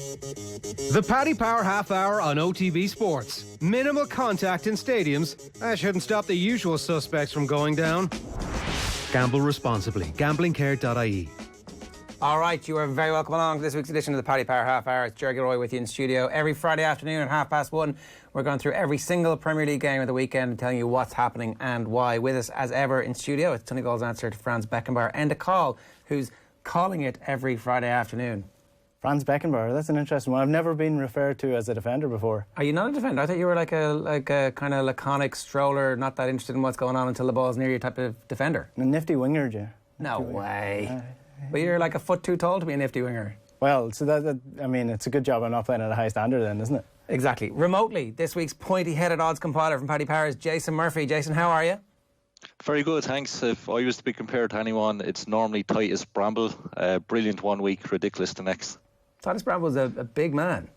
The Paddy Power Half Hour on OTB Sports. Minimal contact in stadiums. That shouldn't stop the usual suspects from going down. Gamble responsibly. Gamblingcare.ie. All right, you are very welcome along to this week's edition of the Paddy Power Half Hour. It's Gilroy with you in studio. Every Friday afternoon at 1:30, we're going through every single Premier League game of the weekend and telling you what's happening and why. With us, as ever, in studio, it's Donegal's answer to Franz Beckenbauer and Coll, who's calling it every Friday afternoon. Franz Beckenbauer, that's an interesting one. I've never been referred to as a defender before. Are you not a defender? I thought you were like a kind of laconic stroller, not that interested in what's going on until the ball's near you type of defender. A nifty winger, Jay. No way. But you're like a foot too tall to be a nifty winger. Well, so I mean, it's a good job I'm not playing at a high standard then, isn't it? Exactly. Remotely, this week's pointy-headed odds compiler from Paddy Power is Jason Murphy. Jason, how are you? Very good, thanks. If I was to be compared to anyone, it's normally Titus Bramble. Brilliant one week, ridiculous the next. Titus Bramble's a big man.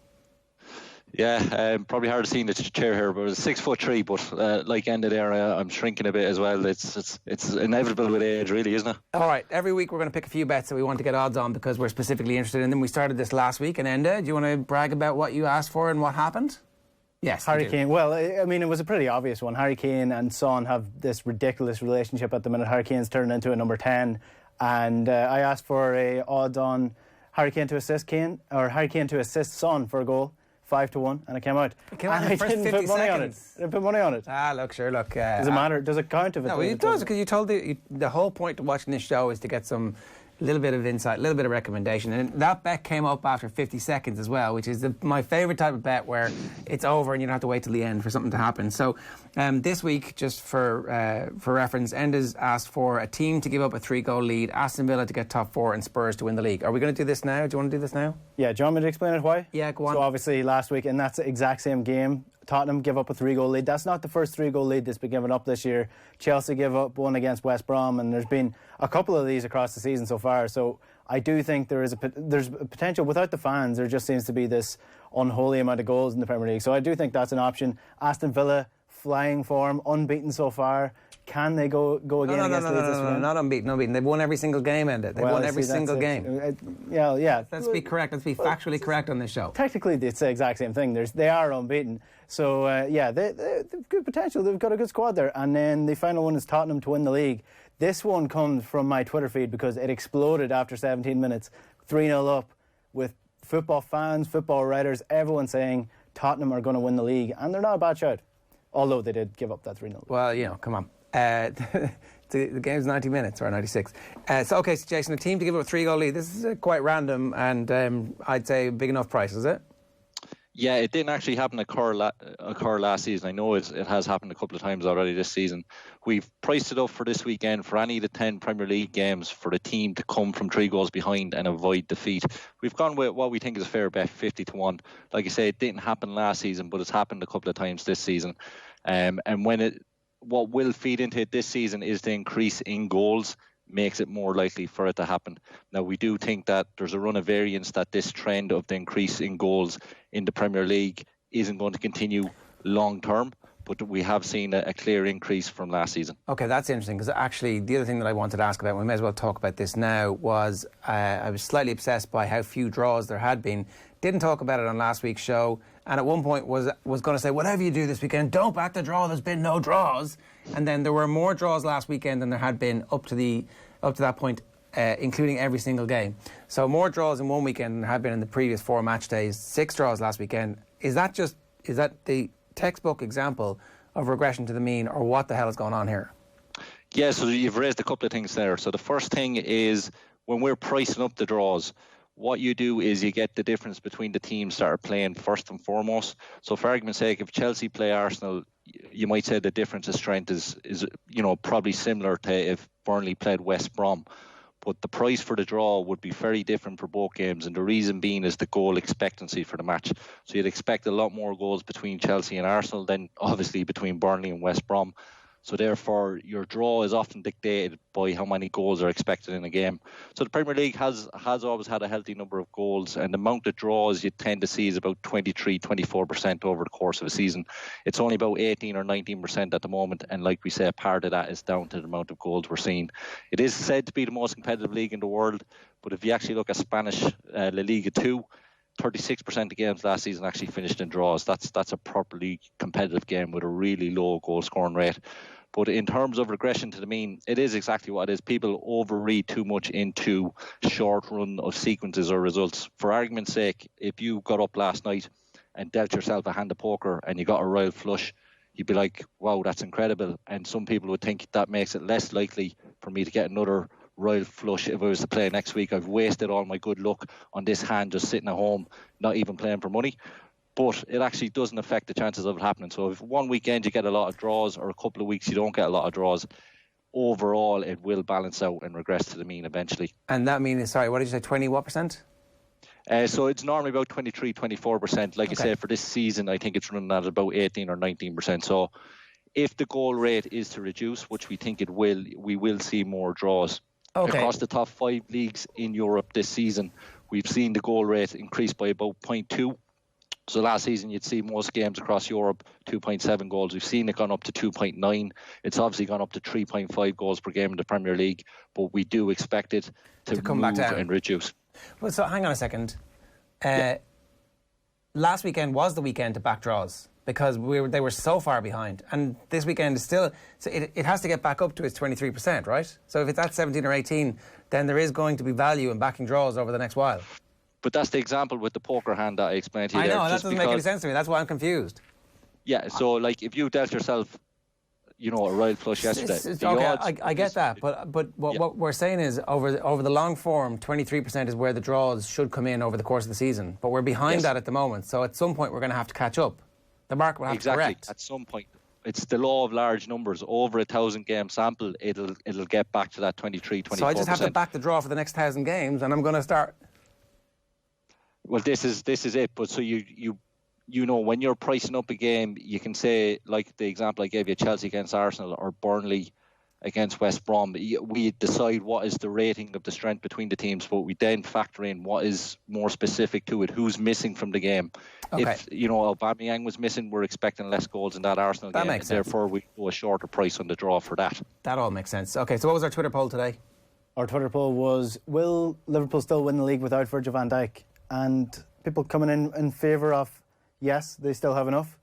Yeah, probably hard to see in the chair here, but it's 6'3", but like Enda there, I'm shrinking a bit as well. It's inevitable with age, really, isn't it? All right, every week we're going to pick a few bets that we want to get odds on because we're specifically interested in them. We started this last week, and Enda, do you want to brag about what you asked for and what happened? Yes, Harry Kane. Well, I mean, it was a pretty obvious one. Harry Kane and Son have this ridiculous relationship at the minute. Harry Kane's turned into a number 10, and I asked for a odds on Harry Kane to assist Kane, or Harry Kane to assist Son for a goal. 5-1, and it came out. It came out in the first 50 put money seconds. On it. I didn't put money on it. Look. Does it matter? Does it count if it? No, it does, because you told the whole point of watching this show is to get some little bit of insight, a little bit of recommendation, and that bet came up after 50 seconds as well, which is my favourite type of bet where it's over and you don't have to wait till the end for something to happen. So this week, just for reference, Enda's asked for a team to give up a 3-goal lead, Aston Villa to get top 4 and Spurs to win the league. Are we going to do this now? Do you want to do this now? Yeah, do you want me to explain it why? Yeah, go on. So obviously last week, in that exact same game, Tottenham give up a 3-goal lead. That's not the first 3-goal lead that's been given up this year. Chelsea give up one against West Brom, and there's been a couple of these across the season so far. So I do think there's a potential. Without the fans, there just seems to be this unholy amount of goals in the Premier League. So I do think that's an option. Aston Villa, flying form, unbeaten so far. Can they go again against Leeds this weekend? Not unbeaten. They've won every single game, Enda. They've won every single game. Yeah. Let's be correct. Let's be factually correct on this show. Technically, it's the exact same thing. They are unbeaten. So, they've good potential. They've got a good squad there. And then the final one is Tottenham to win the league. This one comes from my Twitter feed because it exploded after 17 minutes. 3-0 up with football fans, football writers, everyone saying Tottenham are going to win the league. And they're not a bad shout. Although they did give up that 3-0. Well, come on. The game's 90 minutes, or 96. So Jason, a team to give up a 3-goal lead. This is quite random and I'd say a big enough price, is it? Yeah, it didn't actually happen occur last season. I know it has happened a couple of times already this season. We've priced it up for this weekend for any of the 10 Premier League games for the team to come from 3 goals behind and avoid defeat. We've gone with what we think is a fair bet, 50-1. Like I say, it didn't happen last season, but it's happened a couple of times this season. And what will feed into it this season is the increase in goals makes it more likely for it to happen. Now, we do think that there's a run of variance that this trend of the increase in goals in the Premier League isn't going to continue long term, but we have seen a clear increase from last season. Okay, that's interesting, because actually the other thing that I wanted to ask about, we may as well talk about this now, was I was slightly obsessed by how few draws there had been. Didn't talk about it on last week's show, and at one point was going to say, whatever you do this weekend, don't back the draw, there's been no draws. And then there were more draws last weekend than there had been up to that point, including every single game. So more draws in one weekend than there had been in the previous 4 match days. 6 draws last weekend. Is that the textbook example of regression to the mean, or what the hell is going on here? Yeah, so you've raised a couple of things there. So the first thing is, when we're pricing up the draws, what you do is you get the difference between the teams that are playing first and foremost. So for argument's sake, if Chelsea play Arsenal, you might say the difference of strength is probably similar to if Burnley played West Brom. But the price for the draw would be very different for both games, and the reason being is the goal expectancy for the match. So you'd expect a lot more goals between Chelsea and Arsenal than obviously between Burnley and West Brom. So therefore, your draw is often dictated by how many goals are expected in a game. So the Premier League has always had a healthy number of goals, and the amount of draws you tend to see is about 23-24% over the course of a season. It's only about 18 or 19% at the moment, and like we say, part of that is down to the amount of goals we're seeing. It is said to be the most competitive league in the world, but if you actually look at Spanish La Liga 2, 36% of games last season actually finished in draws. That's a properly competitive game with a really low goal scoring rate. But in terms of regression to the mean, it is exactly what it is. People overread too much into short run of sequences or results. For argument's sake, if you got up last night and dealt yourself a hand of poker and you got a royal flush, you'd be like, wow, that's incredible. And some people would think that makes it less likely for me to get another royal flush if I was to play next week. I've wasted all my good luck on this hand just sitting at home, not even playing for money. But it actually doesn't affect the chances of it happening. So if one weekend you get a lot of draws or a couple of weeks you don't get a lot of draws, overall it will balance out and regress to the mean eventually. And that means, sorry, what did you say, 20 what percent? So it's normally about 23, 24%. Like I say, for this season, I think it's running at about 18 or 19%. So if the goal rate is to reduce, which we think it will, we will see more draws. Across the top 5 leagues in Europe this season, we've seen the goal rate increase by about 0.2. So last season, you'd see most games across Europe, 2.7 goals. We've seen it gone up to 2.9. It's obviously gone up to 3.5 goals per game in the Premier League, but we do expect it to come move back down and reduce. Well, so hang on a second. Last weekend was the weekend to back draws because they were so far behind. And this weekend is still... So it has to get back up to its 23%, right? So if it's at 17 or 18, then there is going to be value in backing draws over the next while. But that's the example with the poker hand that I explained to you. I know, there, that doesn't make any sense to me. That's why I'm confused. Yeah, so like if you dealt yourself, a royal flush yesterday. I get that, but what we're saying is over the long form, 23% is where the draws should come in over the course of the season. But we're behind that at the moment, so at some point we're going to have to catch up. The market will have to correct. At some point. It's the law of large numbers. Over 1,000 game sample, it'll get back to that 23, 24%. So I just have to back the draw for the next 1,000 games, and I'm going to start. Well, this is it. But so you when you're pricing up a game, you can say, like the example I gave you, Chelsea against Arsenal or Burnley against West Brom. We decide what is the rating of the strength between the teams, but we then factor in what is more specific to it, who's missing from the game. Okay. If Aubameyang was missing, we're expecting less goals in that Arsenal game. Makes sense. Therefore, we go a shorter price on the draw for that. That all makes sense. Okay, so what was our Twitter poll today? Our Twitter poll was, will Liverpool still win the league without Virgil van Dijk? And people coming in favour of, yes, they still have enough.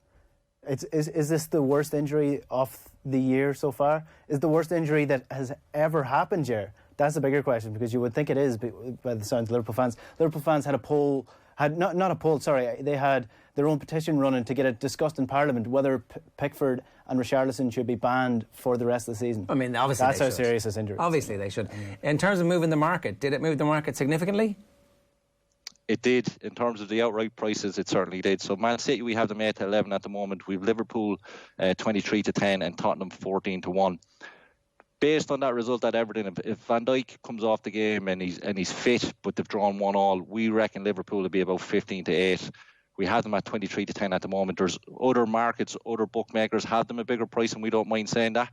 Is this the worst injury of the year so far? Is the worst injury that has ever happened here? That's a bigger question, because you would think it is by the sounds of Liverpool fans. Liverpool fans had a poll, they had their own petition running to get it discussed in Parliament whether Pickford and Richarlison should be banned for the rest of the season. I mean, obviously that's how serious this injury is. Obviously they should. In terms of moving the market, did it move the market significantly? It did. In terms of the outright prices, it certainly did. So Man City, we have them 8-11 at the moment. We've Liverpool 23-10 and Tottenham 14-1. Based on that result at Everton, if Van Dijk comes off the game and he's fit, but they've drawn 1-1, we reckon Liverpool will be about 15-8. We have them at 23-10 at the moment. There's other markets, other bookmakers have them a bigger price, and we don't mind saying that.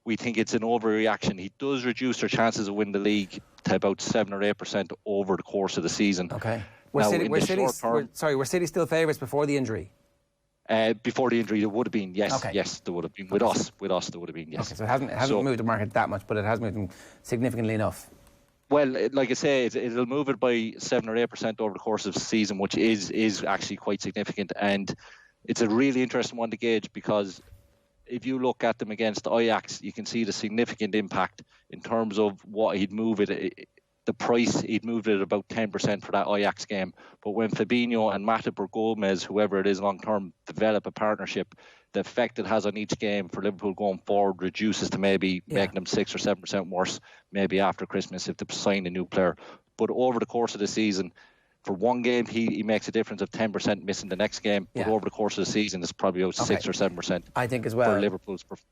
We think it's an overreaction. He does reduce their chances of winning the league to about 7 or 8% over the course of the season. Okay. Were City still favourites before the injury? Before the injury, there would have been, yes. Okay. Yes, there would have been. With us, there would have been, yes. Okay, so it hasn't moved the market that much, but it has moved them significantly enough. Well, like I say, it'll move it by 7 or 8% over the course of the season, which is actually quite significant. And it's a really interesting one to gauge, because if you look at them against Ajax, you can see the significant impact in terms of what he'd move it. The price, he'd moved it about 10% for that Ajax game. But when Fabinho and Matip or Gomez, whoever it is long term, develop a partnership, the effect it has on each game for Liverpool going forward reduces to maybe making them 6 or 7% worse, maybe after Christmas if they sign a new player. But over the course of the season, for one game, he makes a difference of 10% missing the next game. But over the course of the season, it's probably about 6 or 7%. I think as well. For Liverpool's performance.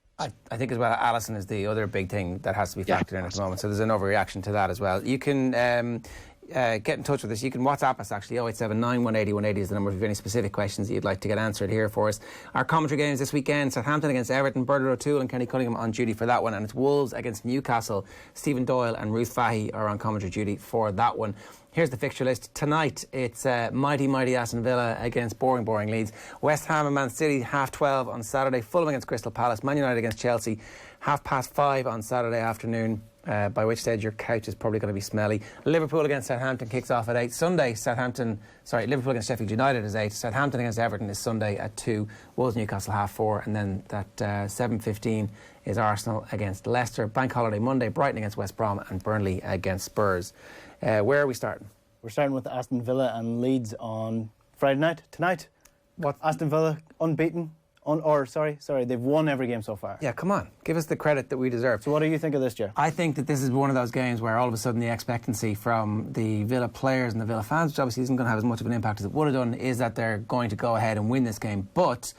I think as well, Alisson is the other big thing that has to be factored in at the moment. So there's an overreaction to that as well. You can get in touch with us. You can WhatsApp us, actually. 0879 180 180 is the number if you have any specific questions that you'd like to get answered here for us. Our commentary games this weekend: Southampton against Everton, Bernard O'Toole and Kenny Cunningham on duty for that one, and it's Wolves against Newcastle. Stephen Doyle and Ruth Fahey are on commentary duty for that one. Here's the fixture list. Tonight, it's mighty Aston Villa against boring Leeds. West Ham and Man City, 12:30 on Saturday. Fulham against Crystal Palace. Man United against Chelsea, 5:30 on Saturday afternoon. by which stage your couch is probably going to be smelly. Liverpool against Southampton kicks off at 8. Sunday, Liverpool against Sheffield United is 8. Southampton against Everton is Sunday at 2. Wolves Newcastle 4:30. And then that 7:15 is Arsenal against Leicester. Bank holiday Monday, Brighton against West Brom and Burnley against Spurs. Where are we starting? We're starting with Aston Villa and Leeds on Friday night. Tonight, What? Aston Villa unbeaten. They've won every game so far. Yeah, come on. Give us the credit that we deserve. So what do you think of this, Jer? I think that this is one of those games where all of a sudden the expectancy from the Villa players and the Villa fans, which obviously isn't going to have as much of an impact as it would have done, is that they're going to go ahead and win this game. But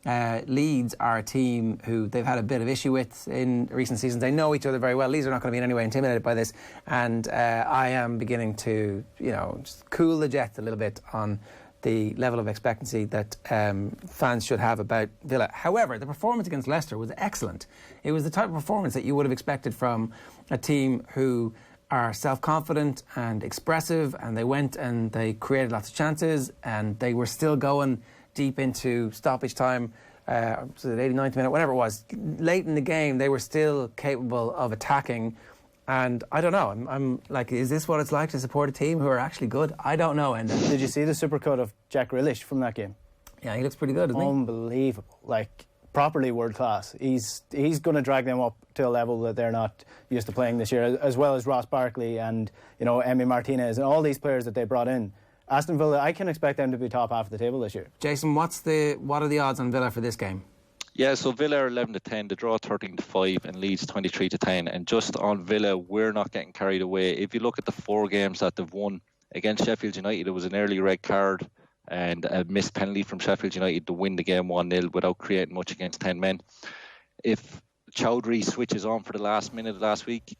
Leeds are a team who they've had a bit of issue with in recent seasons. They know each other very well. Leeds are not going to be in any way intimidated by this. And I am beginning to, just cool the jets a little bit on the level of expectancy that fans should have about Villa. However, the performance against Leicester was excellent. It was the type of performance that you would have expected from a team who are self-confident and expressive, and they went and they created lots of chances, and they were still going deep into stoppage time, the 89th minute, whatever it was. Late in the game, they were still capable of attacking. And I don't know, I'm like, is this what it's like to support a team who are actually good? I don't know, Enda. Did you see the supercut of Jack Grealish from that game? Yeah, he looks pretty good, doesn't he? Unbelievable. Like, properly world class. He's going to drag them up to a level that they're not used to playing this year, as well as Ross Barkley and, Emi Martinez and all these players that they brought in. Aston Villa, I can expect them to be top half of the table this year. Jason, what are the odds on Villa for this game? Yeah, so Villa are 11-10, the draw 13-5, and Leeds 23-10. And just on Villa, we're not getting carried away. If you look at the 4 games that they've won against Sheffield United, it was an early red card and a missed penalty from Sheffield United to win the game 1-0 without creating much against 10 men. If Chowdhury switches on for the last minute of last week,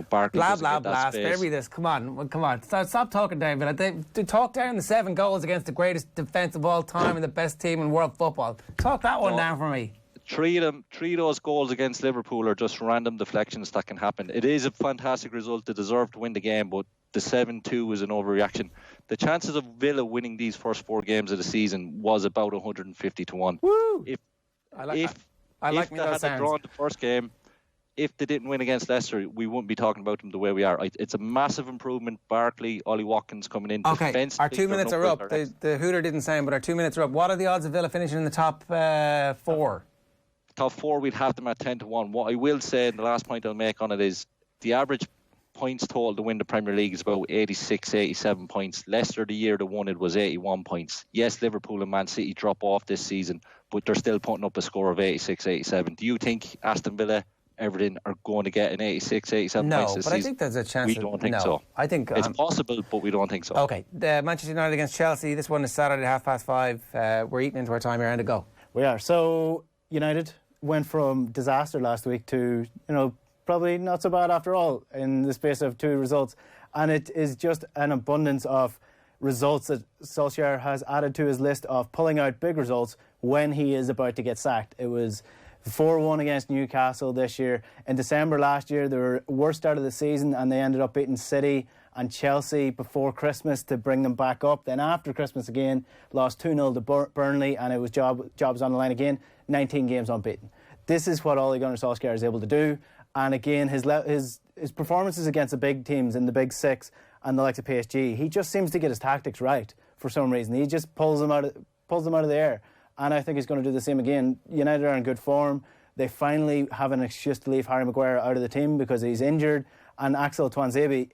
Barkley blah, spare me this. Come on. Stop talking down, Villa. They talk down the 7 goals against the greatest defence of all time and the best team in world football. Talk that one down for me. 3 of those goals against Liverpool are just random deflections that can happen. It is a fantastic result. They deserve to win the game, but the 7-2 was an overreaction. The chances of Villa winning these first 4 games of the season was about 150-1. Woo! If they had drawn the first game, if they didn't win against Leicester, we wouldn't be talking about them the way we are. It's a massive improvement. Barkley, Ollie Watkins coming in. Okay, our 2 minutes are up. The hooter didn't sound, but our 2 minutes are up. What are the odds of Villa finishing in the top 4? Top 4, we'd have them at 10-1. What I will say, and the last point I'll make on it is, the average points total to win the Premier League is about 86, 87 points. Leicester, the year they won it, was 81 points. Yes, Liverpool and Man City drop off this season, but they're still putting up a score of 86, 87. Do you think Aston Villa, Everton are going to get an 86, 87 points this season? No, but I think there's a chance. We don't think so. I think it's possible, but we don't think so. Okay, Manchester United against Chelsea. This one is Saturday 5:30. We're eating into our time here, and to go. We are. So United went from disaster last week to probably not so bad after all in the space of 2 results, and it is just an abundance of results that Solskjaer has added to his list of pulling out big results when he is about to get sacked. It was 4-1 against Newcastle this year. In December last year, they were worst start of the season, and they ended up beating City and Chelsea before Christmas to bring them back up. Then after Christmas again, lost 2-0 to Burnley, and it was jobs on the line again. 19 games unbeaten. This is what Ole Gunnar Solskjaer is able to do. And again, his performances against the big teams in the big 6 and the likes of PSG, he just seems to get his tactics right for some reason. He just pulls them out of the air. And I think he's going to do the same again. United are in good form. They finally have an excuse to leave Harry Maguire out of the team because he's injured. And Axel Tuanzebe,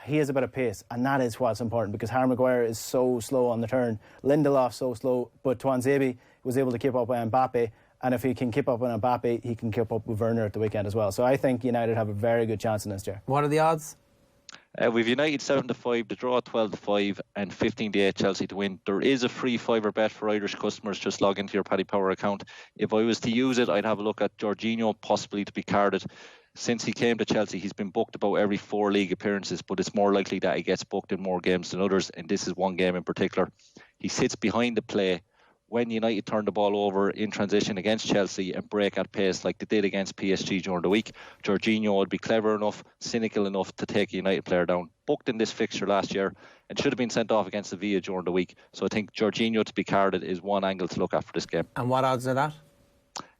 he has a bit of pace. And that is what's important because Harry Maguire is so slow on the turn. Lindelof so slow. But Tuanzebe was able to keep up with Mbappe. And if he can keep up with Mbappe, he can keep up with Werner at the weekend as well. So I think United have a very good chance in this year. What are the odds? We've United 7-5, the draw 12-5, and 15-8 Chelsea to win. There is a free $5 bet for Irish customers. Just log into your Paddy Power account. If I was to use it, I'd have a look at Jorginho possibly to be carded. Since he came to Chelsea, he's been booked about every 4 league appearances, but it's more likely that he gets booked in more games than others, and this is one game in particular. He sits behind the play. When United turn the ball over in transition against Chelsea and break at pace like they did against PSG during the week, Jorginho would be clever enough, cynical enough to take a United player down. Booked in this fixture last year and should have been sent off against Sevilla during the week. So I think Jorginho to be carded is one angle to look at for this game. And what odds are that?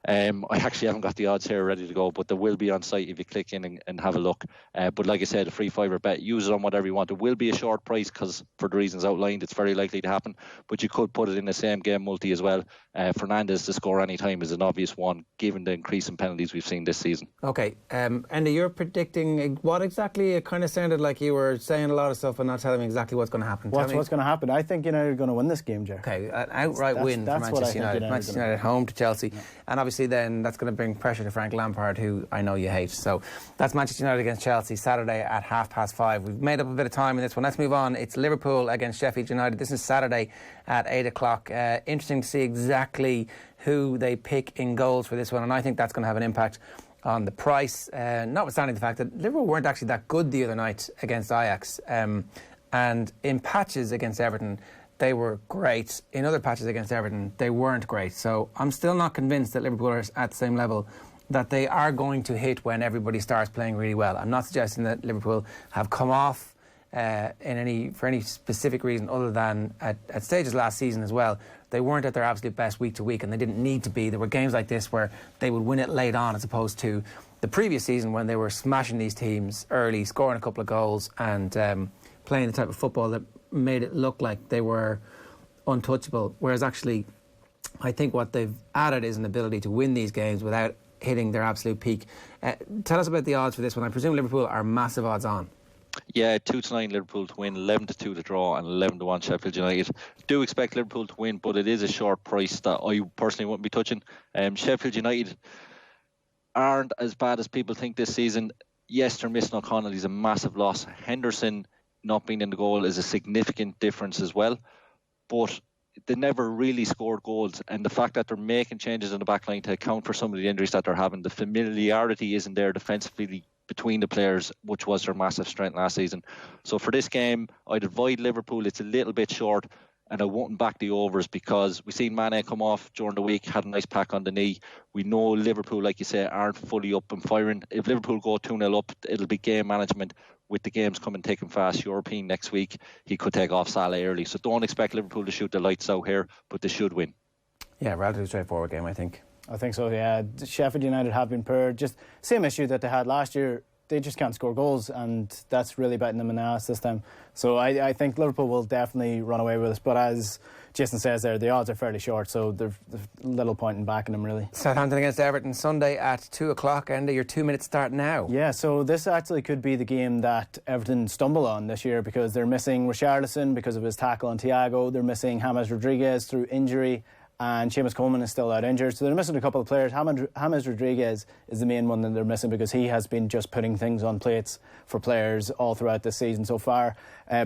I actually haven't got the odds here ready to go, but they will be on site if you click in and have a look. But like I said, a free fiver bet, use it on whatever you want. It will be a short price because for the reasons outlined, it's very likely to happen. But you could put it in the same game multi as well. Fernandes to score any time is an obvious one, given the increase in penalties we've seen this season. Okay, Enda, you're predicting what exactly? It kind of sounded like you were saying a lot of stuff and not telling me exactly what's going to happen. What's going to happen? I think United are going to win this game, Jerry. Okay, an outright win for Manchester United. Manchester United at home to Chelsea. Yeah. And obviously then that's going to bring pressure to Frank Lampard, who I know you hate. So that's Manchester United against Chelsea, Saturday at 5:30. We've made up a bit of time in this one. Let's move on. It's Liverpool against Sheffield United. This is Saturday at 8 o'clock. Interesting to see exactly who they pick in goals for this one, and I think that's going to have an impact on the price, notwithstanding the fact that Liverpool weren't actually that good the other night against Ajax, and in patches against Everton they were great. In other patches against Everton they weren't great. So I'm still not convinced that Liverpool are at the same level that they are going to hit when everybody starts playing really well. I'm not suggesting that Liverpool have come off for any specific reason other than at stages last season as well. They weren't at their absolute best week to week, and they didn't need to be. There were games like this where they would win it late on, as opposed to the previous season when they were smashing these teams early, scoring a couple of goals and playing the type of football that made it look like they were untouchable. Whereas actually, I think what they've added is an ability to win these games without hitting their absolute peak. Tell us about the odds for this one. I presume Liverpool are massive odds on. Yeah, 2-9 Liverpool to win, 11-2 to draw, and 11-1 Sheffield United. Do expect Liverpool to win, but it is a short price that I personally wouldn't be touching. Sheffield United aren't as bad as people think this season. Yes, they're missing O'Connell. He's a massive loss. Henderson not being in the goal is a significant difference as well. But they never really scored goals, and the fact that they're making changes in the back line to account for some of the injuries that they're having, the familiarity isn't there defensively between the players, which was their massive strength last season. So for this game, I'd avoid Liverpool. It's a little bit short, and I wouldn't back the overs because we've seen Mane come off during the week, had a nice pack on the knee. We know Liverpool, like you say, aren't fully up and firing. If Liverpool go 2-0 up, it'll be game management. With the games coming thick and fast, European next week, he could take off Salah early. So don't expect Liverpool to shoot the lights out here, but they should win. Yeah, relatively straightforward game, I think. I think so, yeah. Sheffield United have been poor. Just same issue that they had last year. They just can't score goals, and that's really biting them in the ass this time. So I think Liverpool will definitely run away with us. But as Jason says there, the odds are fairly short, so there's little point in backing them, really. Southampton against Everton, Sunday at 2 o'clock. Enda, your 2 minutes start now. Yeah, so this actually could be the game that Everton stumble on this year because they're missing Richarlison because of his tackle on Thiago. They're missing James Rodriguez through injury, and Seamus Coleman is still out injured. So they're missing a couple of players. James Rodriguez is the main one that they're missing because he has been just putting things on plates for players all throughout this season so far.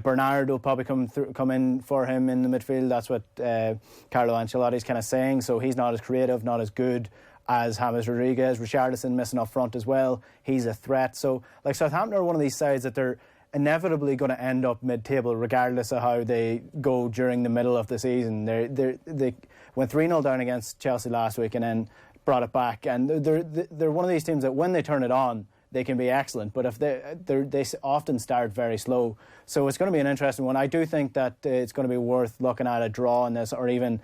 Bernard will probably come in for him in the midfield. That's what Carlo Ancelotti's kind of saying. So he's not as creative, not as good as James Rodriguez. Richarlison missing up front as well. He's a threat. So like Southampton are one of these sides that they're inevitably going to end up mid-table regardless of how they go during the middle of the season. They went 3-0 down against Chelsea last week and then brought it back, and they're one of these teams that when they turn it on they can be excellent, but if they often start very slow. So it's going to be an interesting one. I do think that it's going to be worth looking at a draw in this, or even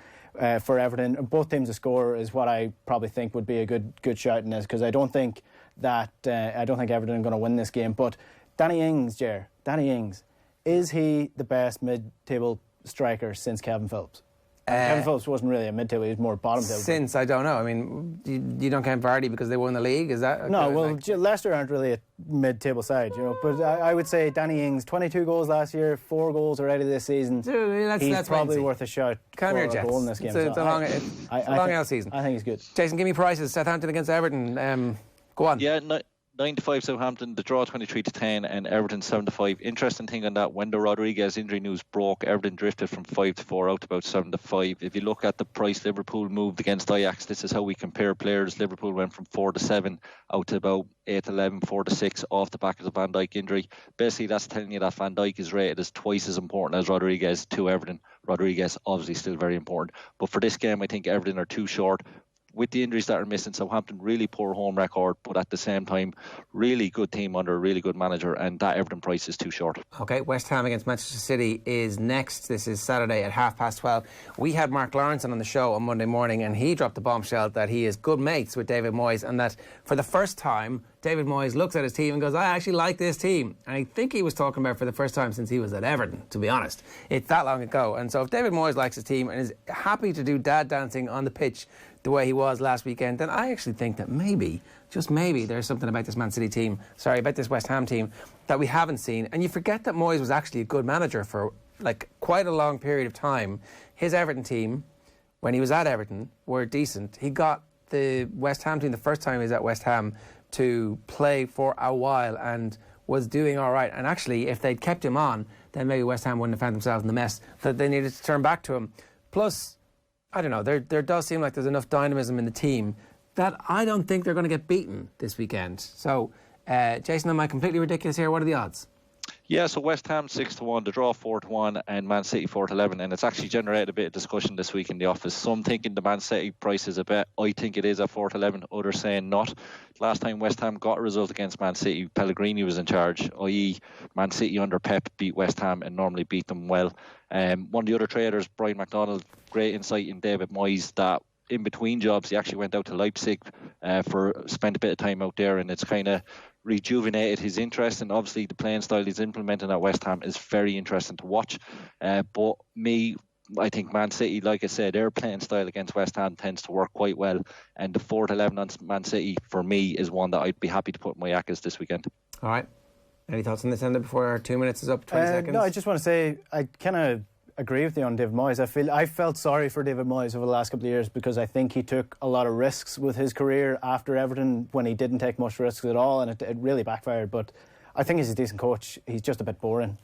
for Everton, both teams to score is what I probably think would be a good shout in this, because I don't think Everton are going to win this game. But Danny Ings, is he the best mid-table striker since Kevin Phillips? Kevin Phillips wasn't really a mid-table, he was more bottom-table. Since, I don't know. I mean, you don't count Vardy because they won the league? Is that... No, well, Leicester aren't really a mid-table side, you know. But I would say Danny Ings, 22 goals last year, 4 goals already this season. Dude, he's probably worth a shout for a goal in this game. It's a long out season. I think he's good. Jason, give me prices. Southampton against Everton. Go on. Yeah, 9-5 Southampton, the draw 23-10, and Everton 7-5. Interesting thing on that, when the Rodriguez injury news broke, Everton drifted from 5-4 out to about 7-5. If you look at the price Liverpool moved against Ajax, this is how we compare players. Liverpool went from 4-7 out to about 8-11, 4-6 off the back of the Van Dijk injury. Basically, that's telling you that Van Dijk is rated as twice as important as Rodriguez to Everton. Rodriguez obviously still very important, but for this game, I think Everton are too short. with the injuries that are missing, Southampton really poor home record, but at the same time, really good team under a really good manager, and that Everton price is too short. Okay, West Ham against Manchester City is next. This is Saturday at 12:30. We had Mark Lawrence on the show on Monday morning, and he dropped the bombshell that he is good mates with David Moyes, and that for the first time, David Moyes looks at his team and goes, I actually like this team. And I think he was talking about for the first time since he was at Everton, to be honest. It's that long ago. And so if David Moyes likes his team and is happy to do dad dancing on the pitch the way he was last weekend, then I actually think that maybe, just maybe, there's something about this about this West Ham team that we haven't seen. And you forget that Moyes was actually a good manager for like quite a long period of time. His Everton team, when he was at Everton, were decent. He got the West Ham team the first time he was at West Ham to play for a while and was doing all right. And actually, if they'd kept him on, then maybe West Ham wouldn't have found themselves in the mess that they needed to turn back to him. Plus, I don't know, there does seem like there's enough dynamism in the team that I don't think they're going to get beaten this weekend. So, Jason, am I completely ridiculous here? What are the odds? Yeah, so West Ham 6-1, the draw 4-1, and Man City 4-11, and it's actually generated a bit of discussion this week in the office. Some thinking the Man City price is a bet. I think it is at 4-11. Others saying not. Last time West Ham got a result against Man City, Pellegrini was in charge, i.e. Man City under Pep beat West Ham and normally beat them well. One of the other traders, Brian McDonald, great insight in David Moyes, that in between jobs he actually went out to Leipzig spent a bit of time out there, and it's kind of rejuvenated his interest. And obviously the playing style he's implementing at West Ham is very interesting to watch. But I think Man City, like I said, their playing style against West Ham tends to work quite well, and the 4-11 on Man City for me is one that I'd be happy to put in my Yakas this weekend. All right, any thoughts on this, Enda, before our 2 minutes is up? 20 seconds. No, I just want to say I kind of agree with you on David Moyes. I felt sorry for David Moyes over the last couple of years because I think he took a lot of risks with his career after Everton when he didn't take much risks at all, and it really backfired. But I think he's a decent coach. He's just a bit boring.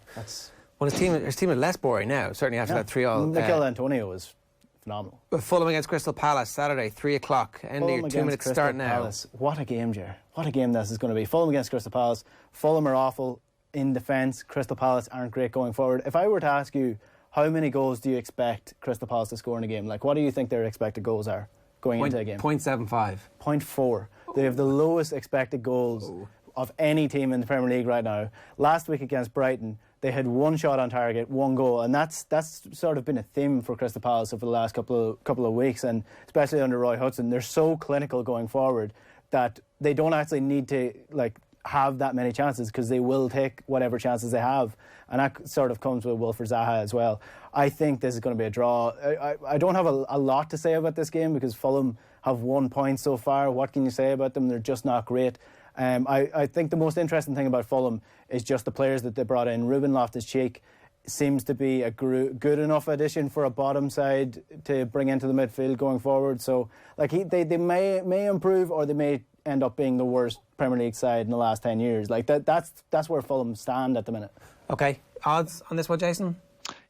Well, his team is less boring now, certainly after that 3-all. Mikel Antonio was phenomenal. Fulham against Crystal Palace, Saturday, 3 o'clock. End your 2 minutes start now. Palace. What a game, Ger. What a game this is going to be. Fulham against Crystal Palace. Fulham are awful in defence. Crystal Palace aren't great going forward. If I were to ask you, how many goals do you expect Crystal Palace to score in a game? Like, what do you think their expected goals are going into a game? 0.75. 0.4. They have the lowest expected goals of any team in the Premier League right now. Last week against Brighton, they had one shot on target, one goal, and that's sort of been a theme for Crystal Palace over the last couple of weeks, and especially under Roy Hodgson. They're so clinical going forward that they don't actually need to have that many chances because they will take whatever chances they have, and that sort of comes with Wilfred Zaha as well. I think this is going to be a draw. I don't have a lot to say about this game because Fulham have 1 point so far. What can you say about them? They're just not great. I think the most interesting thing about Fulham is just the players that they brought in. Ruben Loftus-Cheek seems to be a good enough addition for a bottom side to bring into the midfield going forward. So they may improve, or they may end up being the worst Premier League side in the last 10 years. That's where Fulham stand at the minute. Okay, odds on this one, Jason?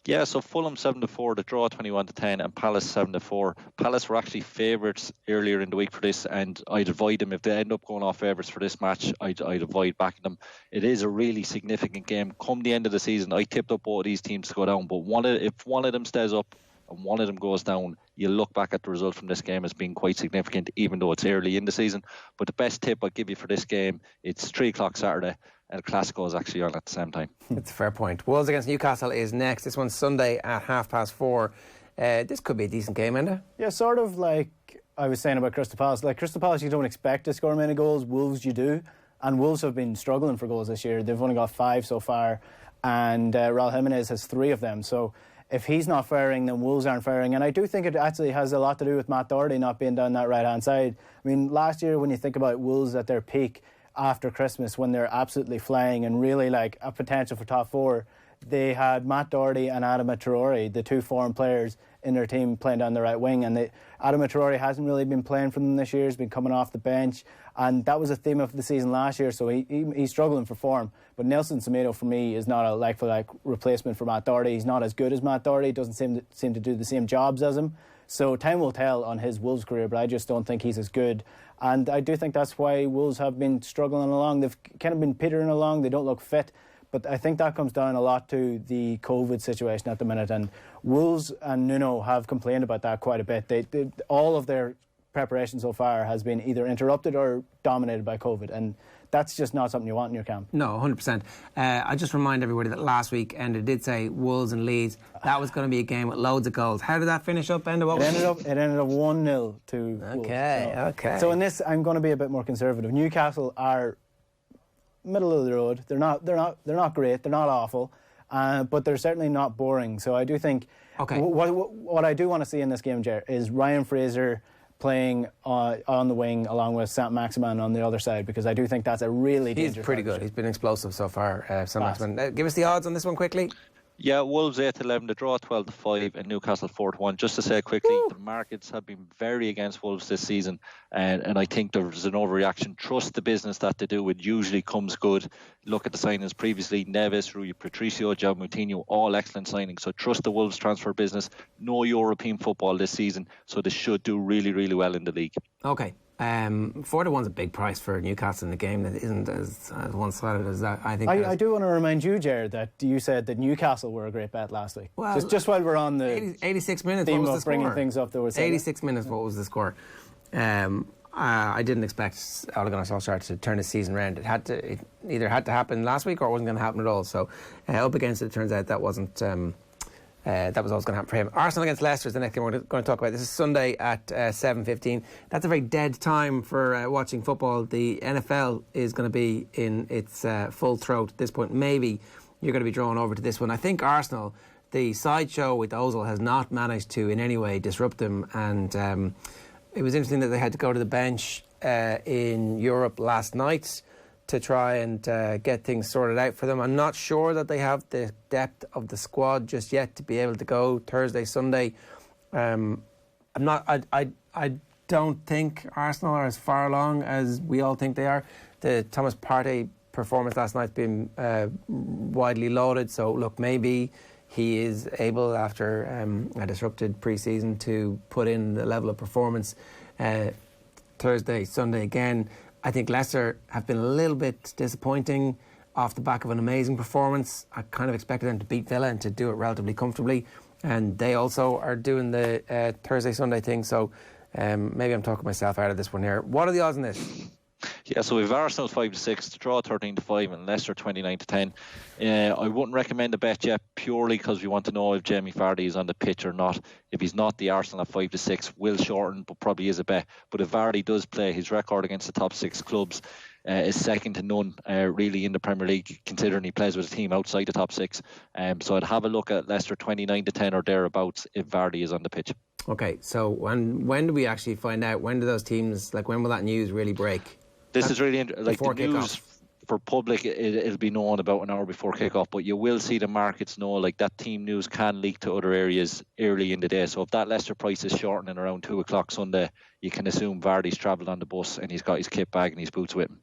Yeah, so Fulham 7-4, the draw 21-10, and Palace 7-4. Palace were actually favourites earlier in the week for this, and I'd avoid them if they end up going off favourites for this match. I'd avoid backing them. It is a really significant game. Come the end of the season, I tipped up both of these teams to go down, but if one of them stays up and one of them goes down, you look back at the result from this game as being quite significant, even though it's early in the season. But the best tip I'll give you for this game, it's 3 o'clock Saturday. El Clasico is actually on at the same time. It's a fair point. Wolves against Newcastle is next. This one's Sunday at 4:30. This could be a decent game, Enda. Yeah, sort of like I was saying about Crystal Palace. Like Crystal Palace, you don't expect to score many goals. Wolves, you do. And Wolves have been struggling for goals this year. They've only got 5 so far. And Raul Jimenez has 3 of them. So if he's not firing, then Wolves aren't firing. And I do think it actually has a lot to do with Matt Doherty not being down that right-hand side. I mean, last year when you think about Wolves at their peak, after Christmas, when they're absolutely flying and really like a potential for top 4, they had Matt Doherty and Adama Traore, the 2 foreign players in their team, playing down the right wing. And Adama Traore hasn't really been playing for them this year. He's been coming off the bench, and that was a theme of the season last year, so he's struggling for form. But Nelson Semedo, for me, is not a like-for-like replacement for Matt Doherty. He's not as good as Matt Doherty. He doesn't seem to do the same jobs as him. So time will tell on his Wolves career, but I just don't think he's as good. And I do think that's why Wolves have been struggling along. They've kind of been petering along. They don't look fit. But I think that comes down a lot to the COVID situation at the minute. And Wolves and Nuno have complained about that quite a bit. All of their preparation so far has been either interrupted or dominated by COVID, and that's just not something you want in your camp. No, 100%. I just remind everybody that last week Enda did say Wolves and Leeds. That was going to be a game with loads of goals. How did that finish up, Enda? It ended up 1-0 to Wolves. Okay. So in this, I'm going to be a bit more conservative. Newcastle are middle of the road. They're not great. They're not awful, but they're certainly not boring. So I do think. Okay. What I do want to see in this game, Ger, is Ryan Fraser playing on the wing along with Saint-Maximin on the other side, because I do think that's a really dangerous. He's pretty good. He's been explosive so far, Saint-Maximin. Give us the odds on this one quickly. Yeah, Wolves 8-11, the draw 12-5, and Newcastle 4-1. Just to say quickly, the markets have been very against Wolves this season, and I think there's an overreaction. Trust the business that they do. It usually comes good. Look at the signings previously: Neves, Rui Patricio, João Moutinho, all excellent signings. So trust the Wolves transfer business. No European football this season, so they should do really, really well in the league. Okay. 4-1's a big price for Newcastle in the game that isn't as one-sided as that. I do want to remind you, Jared, that you said that Newcastle were a great bet last week. Well, just while we're on the 86 minutes, theme what was of the bringing score? things up, there was 86 minutes. What was the score? I didn't expect Ole Gunnar Solskjaer to turn the season around. It either had to happen last week or it wasn't going to happen at all. So up against it turns out that wasn't. That was always going to happen for him. Arsenal against Leicester is the next game we're going to talk about. This is Sunday at 7:15. That's a very dead time for watching football. The NFL is going to be in its full throat at this point. Maybe you're going to be drawn over to this one. I think Arsenal, the sideshow with Ozil, has not managed to in any way disrupt them. And it was interesting that they had to go to the bench in Europe last night to try and get things sorted out for them. I'm not sure that they have the depth of the squad just yet to be able to go Thursday, Sunday. I don't think Arsenal are as far along as we all think they are. The Thomas Partey performance last night's been widely lauded. So look, maybe he is able, after a disrupted pre-season, to put in the level of performance Thursday, Sunday again. I think Leicester have been a little bit disappointing off the back of an amazing performance. I kind of expected them to beat Villa and to do it relatively comfortably. And they also are doing the Thursday, Sunday thing. So maybe I'm talking myself out of this one here. What are the odds on this? Yeah, so we've Arsenal 5-6, the draw 13-5, and Leicester 29-10. I wouldn't recommend a bet yet, purely because we want to know if Jamie Vardy is on the pitch or not. If he's not, the Arsenal at 5-6 will shorten, but probably is a bet. But if Vardy does play, his record against the top six clubs is second to none, really, in the Premier League, considering he plays with a team outside the top six. So I'd have a look at Leicester 29-10 or thereabouts if Vardy is on the pitch. Okay, so when do we actually find out? When do those teams, when will that news really break? This is really like the news kick-off. For public. It'll be known about an hour before kick-off, but you will see the markets know, like, that team news can leak to other areas early in the day. So if that Leicester price is shortening around 2 o'clock Sunday, you can assume Vardy's travelled on the bus and he's got his kit bag and his boots with him.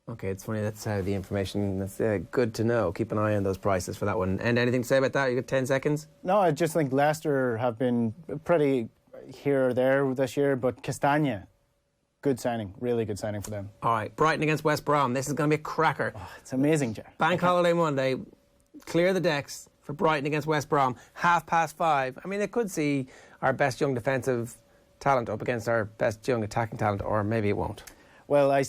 Okay, it's funny, that's how the information, that's good to know. Keep an eye on those prices for that one. And anything to say about that? You got 10 seconds? No, I just think Leicester have been pretty here or there this year, but Castagna, good signing, really good signing for them. All right, Brighton against West Brom. This is going to be a cracker. Oh, it's amazing, Jack. Bank holiday Monday. Clear the decks for Brighton against West Brom. 5:30. I mean, they could see our best young defensive talent up against our best young attacking talent, or maybe it won't. Well, I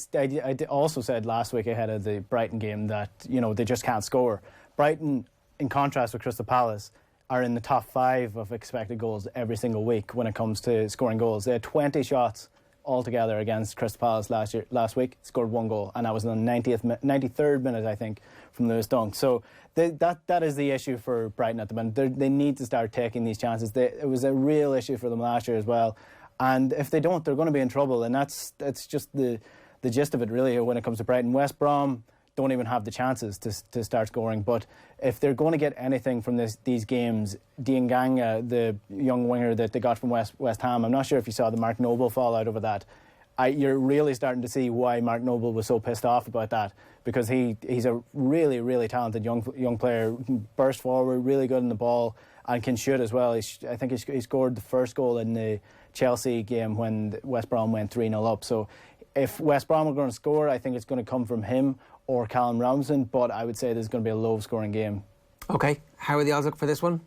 also said last week ahead of the Brighton game that, they just can't score. Brighton, in contrast with Crystal Palace, are in the top 5 of expected goals every single week when it comes to scoring goals. They had 20 shots altogether against Crystal Palace last week, scored 1 goal, and that was in the 93rd minute, I think, from Lewis Dunk. So that is the issue for Brighton at the moment. They need to start taking these chances. It was a real issue for them last year as well, and if they don't, they're going to be in trouble, and that's just the gist of it, really, when it comes to Brighton. West Brom don't even have the chances to start scoring, but if they're going to get anything from these games, Dianganga, the young winger that they got from West Ham, I'm not sure if you saw the Mark Noble fallout over that. You're really starting to see why Mark Noble was so pissed off about that, because he's a really, really talented young player, burst forward, really good in the ball, and can shoot as well. I think he scored the first goal in the Chelsea game when West Brom went 3-0 up. So if West Brom are going to score, I think it's going to come from him or Callum Robinson, but I would say there's going to be a low-scoring game. Okay, how are the odds looking for this one?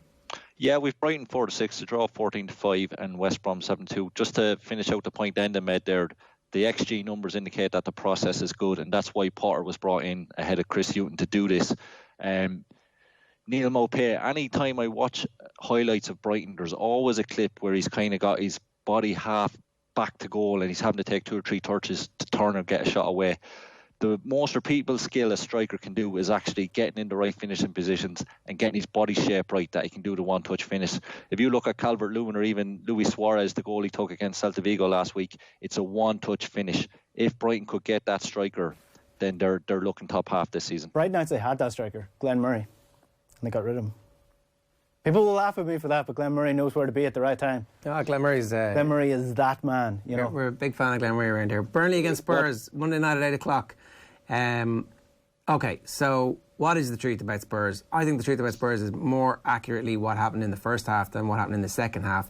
Yeah, we've Brighton 4-6 to draw 14-5 and West Brom 7-2. Just to finish out the point Enda made there, the XG numbers indicate that the process is good, and that's why Potter was brought in ahead of Chris Hughton to do this. Neil Maupay, any time I watch highlights of Brighton, there's always a clip where he's kind of got his body half back to goal and he's having to take 2 or 3 touches to turn or get a shot away. The most repeatable skill a striker can do is actually getting in the right finishing positions and getting his body shape right, that he can do the one-touch finish. If you look at Calvert-Lewin or even Luis Suarez, the goal he took against Celta Vigo last week, it's a one-touch finish. If Brighton could get that striker, then they're looking top half this season. Brighton actually had that striker, Glenn Murray, and they got rid of him. People will laugh at me for that, but Glenn Murray knows where to be at the right time. Oh, Glenn Murray is that man, you know. We're a big fan of Glenn Murray around here. Burnley against Spurs, Monday night at 8 o'clock. Okay, so what is the truth about Spurs? I think the truth about Spurs is more accurately what happened in the first half than what happened in the second half.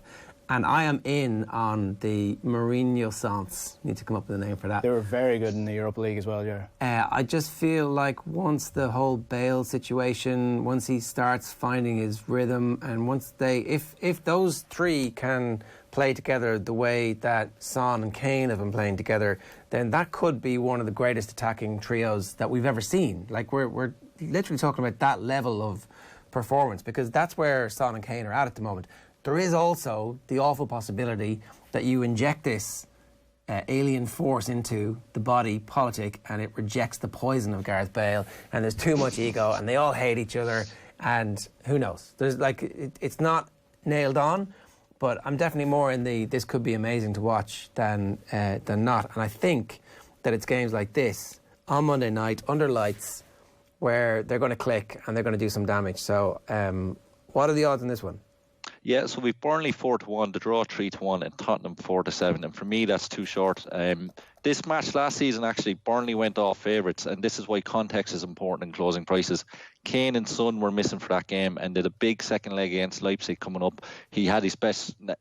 And I am in on the Mourinho Sans. Need to come up with a name for that. They were very good in the Europa League as well, yeah. I just feel like once the whole Bale situation, once he starts finding his rhythm, and once if those three can play together the way that Son and Kane have been playing together, then that could be one of the greatest attacking trios that we've ever seen. Like we're literally talking about that level of performance, because that's where Son and Kane are at the moment. There is also the awful possibility that you inject this alien force into the body politic and it rejects the poison of Gareth Bale, and there's too much ego and they all hate each other, and who knows. There's it's not nailed on, but I'm definitely more in the this could be amazing to watch than not. And I think that it's games like this on Monday night under lights where they're going to click and they're going to do some damage. So what are the odds in this one? Yeah, so we've Burnley 4-1, the draw 3-1, and Tottenham 4-7. And for me, that's too short. This match last season, actually, Burnley went off favourites, and this is why context is important in closing prices. Kane and Son were missing for that game, and did a big second leg against Leipzig coming up. He had his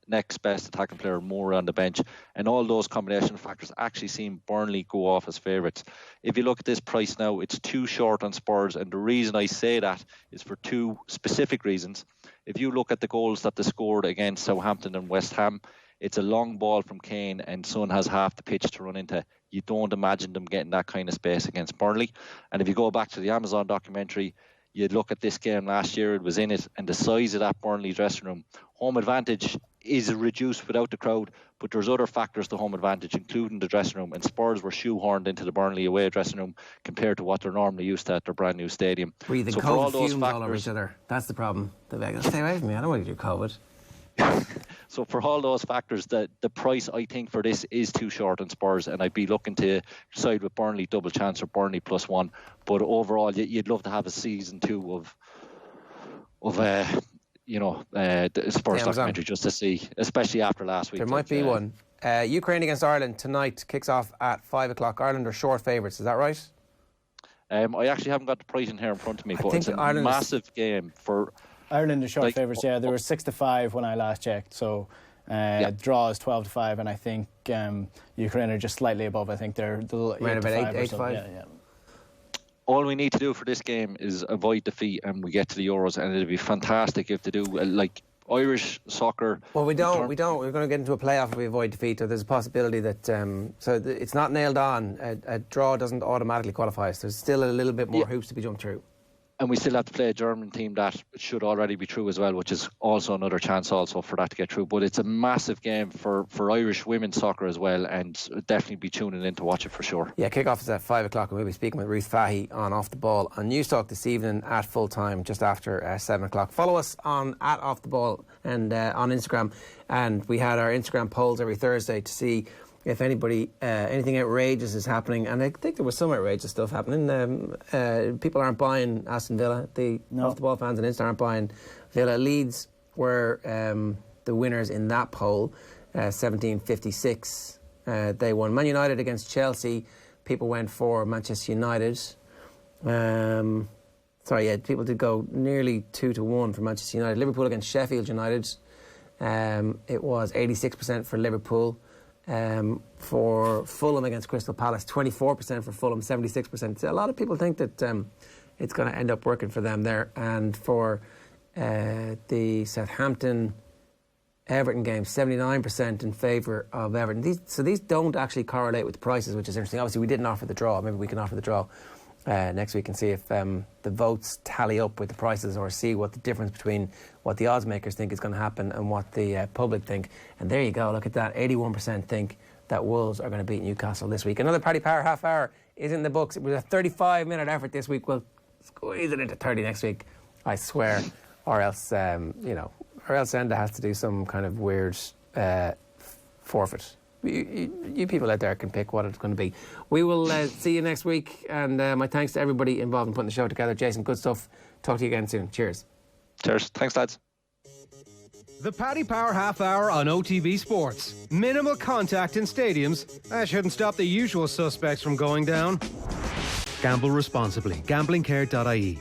next best attacking player, Moore, on the bench, and all those combination of factors actually seen Burnley go off as favourites. If you look at this price now, it's too short on Spurs, and the reason I say that is for 2 specific reasons. If you look at the goals that they scored against Southampton and West Ham, it's a long ball from Kane and Son has half the pitch to run into. You don't imagine them getting that kind of space against Burnley. And if you go back to the Amazon documentary, you'd look at this game last year, it was in it, and the size of that Burnley dressing room. Home advantage is reduced without the crowd, but there's other factors to home advantage, including the dressing room, and Spurs were shoehorned into the Burnley away dressing room compared to what they're normally used to at their brand new stadium. Breathing so COVID fumes all over each other. That's the problem. Stay away from me, I don't want to do COVID. So for all those factors, the price I think for this is too short on Spurs, and I'd be looking to side with Burnley double chance or Burnley +1. But overall, you'd love to have a season 2 of the Spurs documentary just to see, especially after last week. There might be one. Ukraine against Ireland tonight kicks off at 5 o'clock. Ireland are short favourites, is that right? I actually haven't got the price in here in front of me, but it's a massive game for... Ireland are short favourites, yeah. They were 6-5 when I last checked, so draw is 12-5, and I think Ukraine are just slightly above. I think they're around about 8-5. Yeah. All we need to do for this game is avoid defeat, and we get to the Euros, and it'd be fantastic if they do like Irish soccer. Well, we don't. We're going to get into a playoff if we avoid defeat. So there's a possibility that it's not nailed on. A draw doesn't automatically qualify us. There's still a little bit more hoops to be jumped through. And we still have to play a German team that should already be through as well, which is also another chance also for that to get through. But it's a massive game for Irish women's soccer as well, and definitely be tuning in to watch it for sure. Yeah, kick-off is at 5 o'clock, and we'll be speaking with Ruth Fahey on Off the Ball on Newstalk this evening at full time, just after 7 o'clock. Follow us on at Off the Ball and on Instagram. And we had our Instagram polls every Thursday to see if anything outrageous is happening, and I think there was some outrageous stuff happening. People aren't buying Aston Villa. Off the Ball fans on Insta aren't buying Villa. Leeds were the winners in that poll, 1756. They won. Man United against Chelsea, people went for Manchester United. People did go nearly 2-1 for Manchester United. Liverpool against Sheffield United, it was 86% for Liverpool. For Fulham against Crystal Palace, 24% for Fulham, 76%. So a lot of people think that it's going to end up working for them there. And for The Southampton Everton game, 79% in favour of Everton. These don't actually correlate with the prices, which is interesting. Obviously, we didn't offer the draw. Maybe we can offer the draw next week and see if the votes tally up with the prices, or see what the difference between what the odds makers think is going to happen and what the public think. And there you go. Look at that. 81% think that Wolves are going to beat Newcastle this week. Another Paddy Power half hour is in the books. It was a 35-minute effort this week. We'll squeeze it into 30 next week, I swear, or else Enda has to do some kind of weird forfeit. You people out there can pick what it's going to be. We will see you next week, and my thanks to everybody involved in putting the show together. Jason, good stuff. Talk to you again soon. Cheers. Cheers. Thanks, lads. The Paddy Power half hour on OTB Sports. Minimal contact in stadiums. That shouldn't stop the usual suspects from going down. Gamble responsibly. Gamblingcare.ie.